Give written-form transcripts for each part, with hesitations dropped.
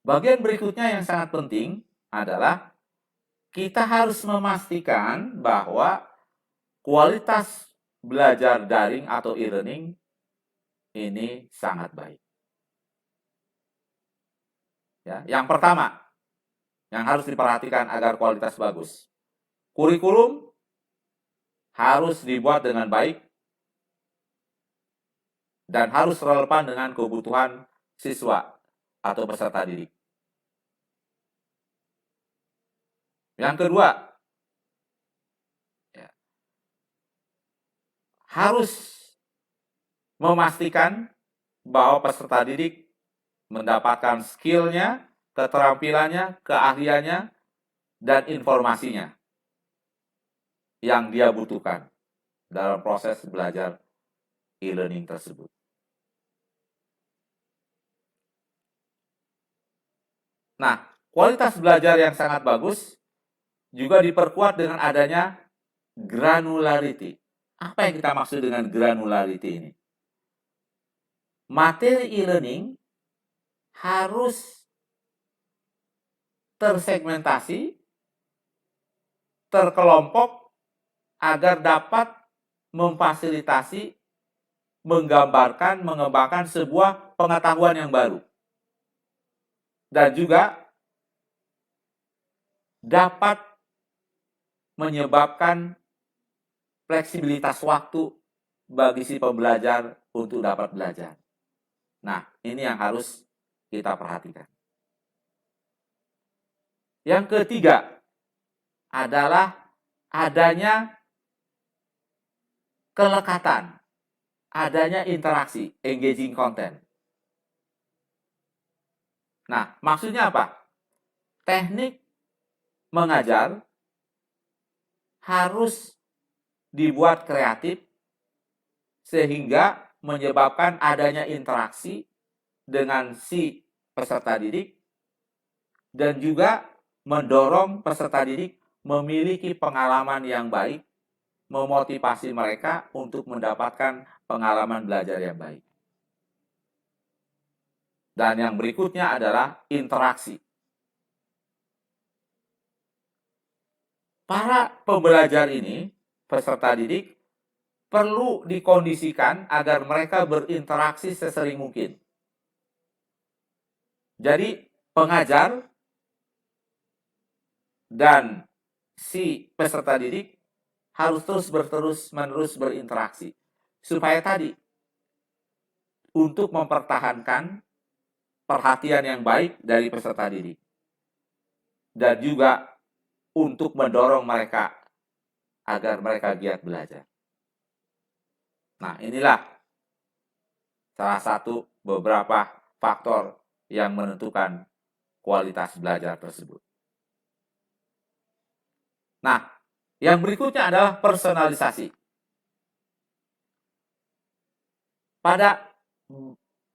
Bagian berikutnya yang sangat penting adalah kita harus memastikan bahwa kualitas belajar daring atau e-learning ini sangat baik. Ya, yang pertama yang harus diperhatikan agar kualitas bagus, kurikulum harus dibuat dengan baik dan harus relevan dengan kebutuhan siswa atau peserta didik. Yang kedua, ya, harus memastikan bahwa peserta didik mendapatkan skill-nya, keterampilannya, keahliannya, dan informasinya yang dia butuhkan dalam proses belajar e-learning tersebut. Nah, kualitas belajar yang sangat bagus juga diperkuat dengan adanya granularity. Apa yang kita maksud dengan granularity ini? Materi e-learning harus tersegmentasi, terkelompok, agar dapat memfasilitasi, menggambarkan, mengembangkan sebuah pengetahuan yang baru. Dan juga dapat menyebabkan fleksibilitas waktu bagi si pembelajar untuk dapat belajar. Nah, ini yang harus kita perhatikan. Yang ketiga adalah adanya kelekatan, adanya interaksi, engaging content. Nah, maksudnya apa? Teknik mengajar harus dibuat kreatif sehingga menyebabkan adanya interaksi dengan si peserta didik dan juga mendorong peserta didik memiliki pengalaman yang baik, memotivasi mereka untuk mendapatkan pengalaman belajar yang baik. Dan yang berikutnya adalah interaksi. Para pembelajar ini, peserta didik, perlu dikondisikan agar mereka berinteraksi sesering mungkin. Jadi, pengajar dan si peserta didik harus terus-menerus berinteraksi. Supaya tadi, untuk mempertahankan perhatian yang baik dari peserta didik. Dan juga untuk mendorong mereka agar mereka giat belajar. Nah, inilah salah satu beberapa faktor yang menentukan kualitas belajar tersebut. Nah, yang berikutnya adalah personalisasi. Pada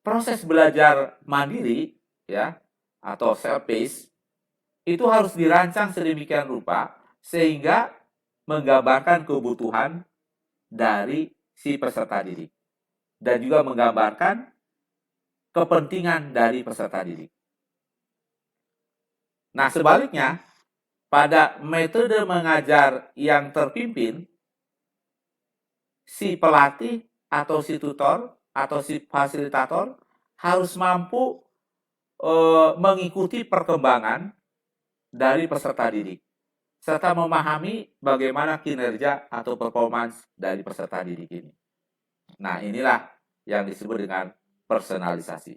proses belajar mandiri, ya, atau self-paced, itu harus dirancang sedemikian rupa sehingga menggambarkan kebutuhan dari si peserta didik dan juga menggambarkan kepentingan dari peserta didik. Nah, sebaliknya, pada metode mengajar yang terpimpin, si pelatih atau si tutor atau si fasilitator harus mampu mengikuti perkembangan dari peserta didik serta memahami bagaimana kinerja atau performance dari peserta didik ini. Nah, inilah yang disebut dengan personalisasi.